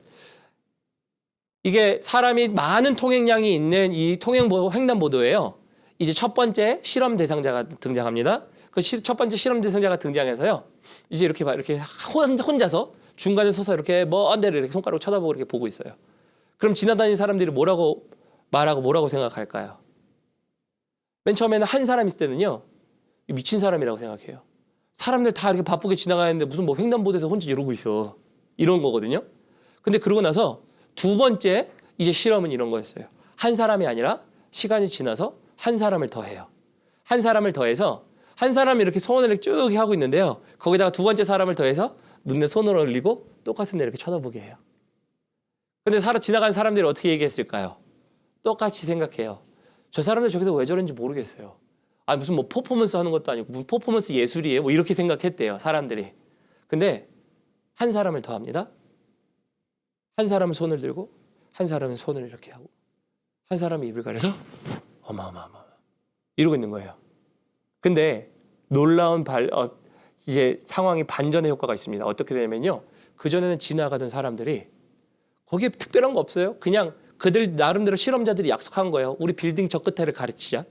이게 사람이 많은 통행량이 있는 이 횡단보도예요. 이제 첫 번째 실험 대상자가 등장합니다. 그 첫 번째 실험 대상자가 등장해서요. 이제 이렇게 혼자서 중간에 서서 이렇게 먼 데를 이렇게 손가락으로 쳐다보고 이렇게 보고 있어요. 그럼 지나다니는 사람들이 뭐라고 말하고 뭐라고 생각할까요? 맨 처음에는 한 사람 있을 때는요. 미친 사람이라고 생각해요. 사람들 다 이렇게 바쁘게 지나가는데 무슨 뭐 횡단보도에서 혼자 이러고 있어. 이런 거거든요. 근데 그러고 나서 두 번째 이제 실험은 이런 거였어요. 한 사람이 아니라 시간이 지나서 한 사람을 더해요. 한 사람을 더해서 한 사람이 이렇게 손을 쭉 하고 있는데요. 거기다가 두 번째 사람을 더해서 눈에 손을 올리고 똑같은 데 이렇게 쳐다보게 해요. 근데 지나가는 사람들이 어떻게 얘기했을까요? 똑같이 생각해요. 저 사람들 저기서 왜 저런지 모르겠어요. 아 무슨 뭐 퍼포먼스 하는 것도 아니고 무슨 퍼포먼스 예술이에요. 뭐 이렇게 생각했대요. 사람들이. 근데 한 사람을 더 합니다. 한 사람은 손을 들고 한 사람은 손을 이렇게 하고 한 사람이 입을 가려서 어마어마어마 이러고 있는 거예요. 근데 놀라운 이제 상황이 반전의 효과가 있습니다. 어떻게 되냐면요. 그전에는 지나가던 사람들이 거기에 특별한 거 없어요. 그냥 그들 나름대로 실험자들이 약속한 거예요. 우리 빌딩 저 끝에를 가르치자.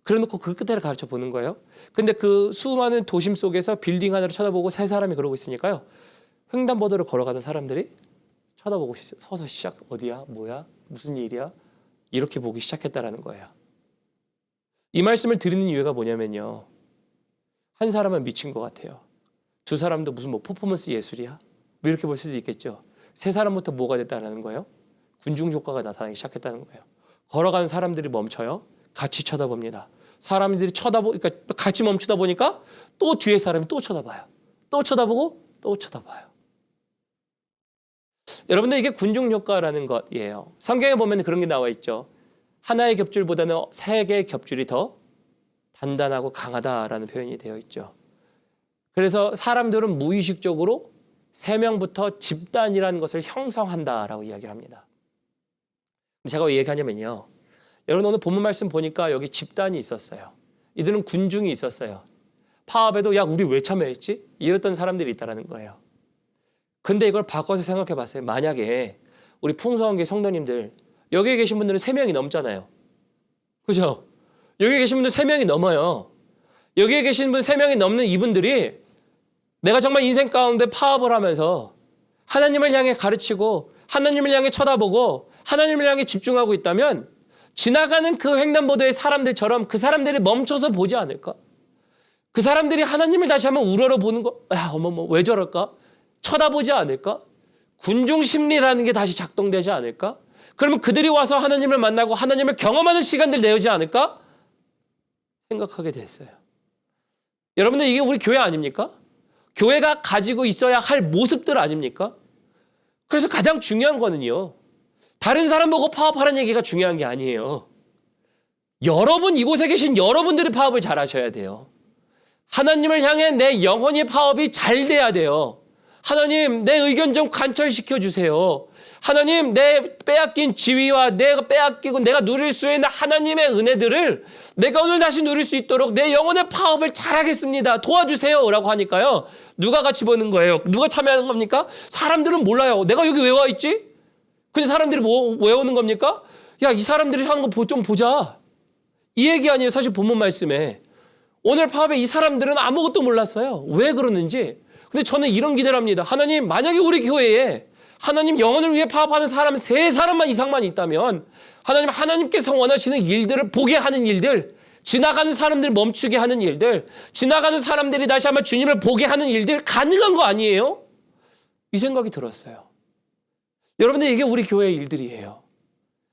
그래놓고 그 끝에를 가르쳐 보는 거예요. 근데 그 수많은 도심 속에서 빌딩 하나를 쳐다보고 세 사람이 그러고 있으니까요. 횡단보도를 걸어가던 사람들이 쳐다보고 서서 어디야? 뭐야? 무슨 일이야? 이렇게 보기 시작했다라는 거예요. 이 말씀을 드리는 이유가 뭐냐면요. 한 사람은 미친 것 같아요. 두 사람도 무슨 뭐 퍼포먼스 예술이야? 뭐 이렇게 볼 수도 있겠죠. 세 사람부터 뭐가 됐다라는 거예요? 군중 효과가 나타나기 시작했다는 거예요. 걸어가는 사람들이 멈춰요. 같이 쳐다봅니다. 사람들이 그러니까 같이 멈추다 보니까 또 뒤에 사람이 또 쳐다봐요. 또 쳐다보고 또 쳐다봐요. 여러분들 이게 군중 효과라는 것이에요. 성경에 보면 그런 게 나와 있죠. 하나의 겹줄보다는 세 개의 겹줄이 더 단단하고 강하다라는 표현이 되어 있죠. 그래서 사람들은 무의식적으로 세 명부터 집단이라는 것을 형성한다라고 이야기를 합니다. 제가 왜 얘기하냐면요. 여러분 오늘 본문 말씀 보니까 여기 집단이 있었어요. 이들은 군중이 있었어요. 파업에도 야 우리 왜 참여했지? 이랬던 사람들이 있다는 거예요. 근데 이걸 바꿔서 생각해 봤어요. 만약에 우리 풍성한교회 성도님들 여기에 계신 분들은 3명이 넘잖아요. 그죠? 여기에 계신 분들 3명이 넘어요. 여기에 계신 분 3명이 넘는 이분들이 내가 정말 인생 가운데 파업을 하면서 하나님을 향해 가르치고 하나님을 향해 쳐다보고 하나님을 향해 집중하고 있다면 지나가는 그 횡단보도의 사람들처럼 그 사람들이 멈춰서 보지 않을까? 그 사람들이 하나님을 다시 한번 우러러 보는 거, 야, 어머머, 왜 저럴까? 쳐다보지 않을까? 군중 심리라는 게 다시 작동되지 않을까? 그러면 그들이 와서 하나님을 만나고 하나님을 경험하는 시간들 내지 않을까? 생각하게 됐어요. 여러분들 이게 우리 교회 아닙니까? 교회가 가지고 있어야 할 모습들 아닙니까? 그래서 가장 중요한 거는요. 다른 사람 보고 파업하라는 얘기가 중요한 게 아니에요. 여러분 이곳에 계신 여러분들이 파업을 잘 하셔야 돼요. 하나님을 향해 내 영혼의 파업이 잘 돼야 돼요. 하나님 내 의견 좀 관철시켜 주세요. 하나님 내 빼앗긴 지위와 내가 빼앗기고 내가 누릴 수 있는 하나님의 은혜들을 내가 오늘 다시 누릴 수 있도록 내 영혼의 파업을 잘하겠습니다. 도와주세요 라고 하니까요. 누가 같이 보는 거예요? 누가 참여하는 겁니까? 사람들은 몰라요. 내가 여기 왜 와 있지? 근데 사람들이 왜 오는 겁니까? 야, 이 사람들이 하는 거 좀 보자. 이 얘기 아니에요. 사실 본문 말씀에. 오늘 파업에 이 사람들은 아무것도 몰랐어요. 왜 그러는지. 근데 저는 이런 기대를 합니다. 하나님 만약에 우리 교회에 하나님 영혼을 위해 파업하는 사람 3사람만 이상만 있다면 하나님께서 원하시는 일들을 보게 하는 일들, 지나가는 사람들 멈추게 하는 일들, 지나가는 사람들이 다시 한번 주님을 보게 하는 일들 가능한 거 아니에요? 이 생각이 들었어요. 여러분들 이게 우리 교회의 일들이에요.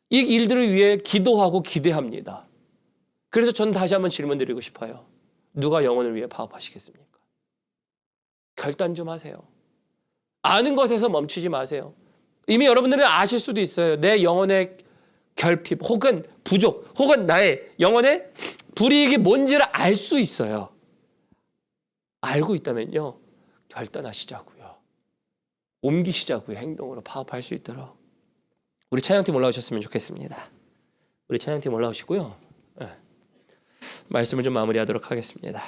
이 일들을 위해 기도하고 기대합니다. 그래서 저는 다시 한번 질문 드리고 싶어요. 누가 영혼을 위해 파업하시겠습니까? 결단 좀 하세요. 아는 것에서 멈추지 마세요. 이미 여러분들은 아실 수도 있어요. 내 영혼의 결핍 혹은 부족 혹은 나의 영혼의 불이익이 뭔지를 알 수 있어요. 알고 있다면요. 결단하시자고요. 옮기시자고요. 행동으로 파업할 수 있도록. 우리 찬양팀 올라오셨으면 좋겠습니다. 우리 찬양팀 올라오시고요. 네. 말씀을 좀 마무리하도록 하겠습니다.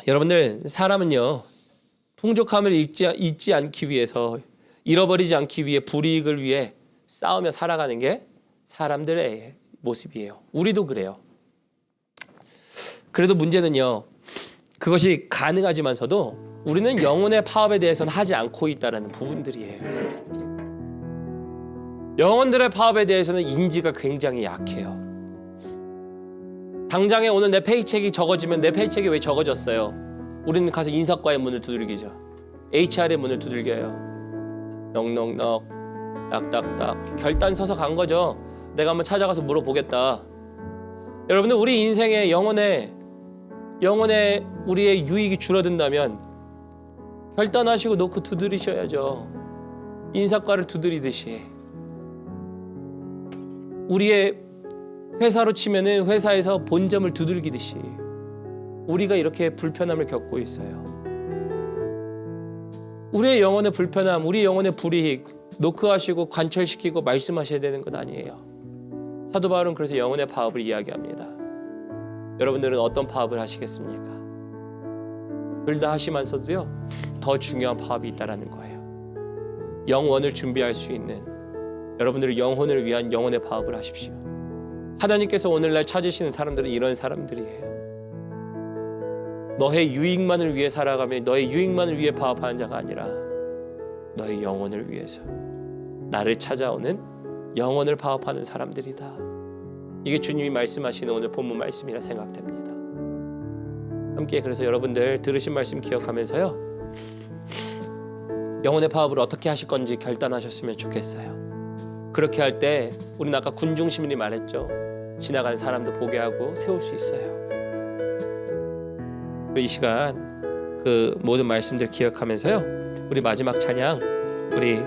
여러분들 사람은요. 풍족함을 잊지 않기 위해서 잃어버리지 않기 위해 불이익을 위해 싸우며 살아가는 게 사람들의 모습이에요. 우리도 그래요. 그래도 문제는요, 그것이 가능하지만서도 우리는 영혼의 파업에 대해서는 하지 않고 있다는 부분들이에요. 영혼들의 파업에 대해서는 인지가 굉장히 약해요. 당장에 오늘 내 페이첵이 적어지면 내 페이첵이 왜 적어졌어요? 우리는 가서 인사과의 문을 두들기죠. HR의 문을 두들겨요. 넉넉넉 딱딱딱 결단 서서 간 거죠. 내가 한번 찾아가서 물어보겠다. 여러분들, 우리 인생의 영혼의 우리의 유익이 줄어든다면 결단하시고 놓고 두드리셔야죠. 인사과를 두드리듯이. 우리의 회사로 치면은 회사에서 본점을 두들기듯이 우리가 이렇게 불편함을 겪고 있어요. 우리의 영혼의 불편함, 우리 영혼의 불이익 노크하시고 관철시키고 말씀하셔야 되는 것 아니에요. 사도 바울은 그래서 영혼의 파업을 이야기합니다. 여러분들은 어떤 파업을 하시겠습니까? 둘 다 하시면서도요, 더 중요한 파업이 있다라는 거예요. 영원을 준비할 수 있는, 여러분들의 영혼을 위한 영혼의 파업을 하십시오. 하나님께서 오늘날 찾으시는 사람들은 이런 사람들이에요. 너의 유익만을 위해 살아가며 너의 유익만을 위해 파업하는 자가 아니라 너의 영혼을 위해서 나를 찾아오는 영혼을 파업하는 사람들이다. 이게 주님이 말씀하시는 오늘 본문 말씀이라 생각됩니다. 함께 그래서 여러분들 들으신 말씀 기억하면서요, 영혼의 파업을 어떻게 하실 건지 결단하셨으면 좋겠어요. 그렇게 할 때 우리는 아까 군중시민이 말했죠. 지나가는 사람도 보게 하고 세울 수 있어요. 이 시간 그 모든 말씀들 기억하면서요, 우리 마지막 찬양, 우리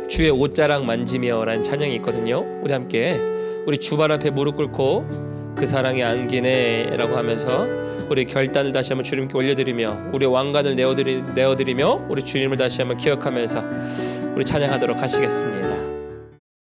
주의 옷자락 만지며라는 찬양이 있거든요. 우리 함께 우리 주발 앞에 무릎 꿇고 그 사랑에 안기네라고 하면서 우리 결단을 다시 한번 주님께 올려드리며 우리 왕관을 내어드리며 우리 주님을 다시 한번 기억하면서 우리 찬양하도록 하시겠습니다.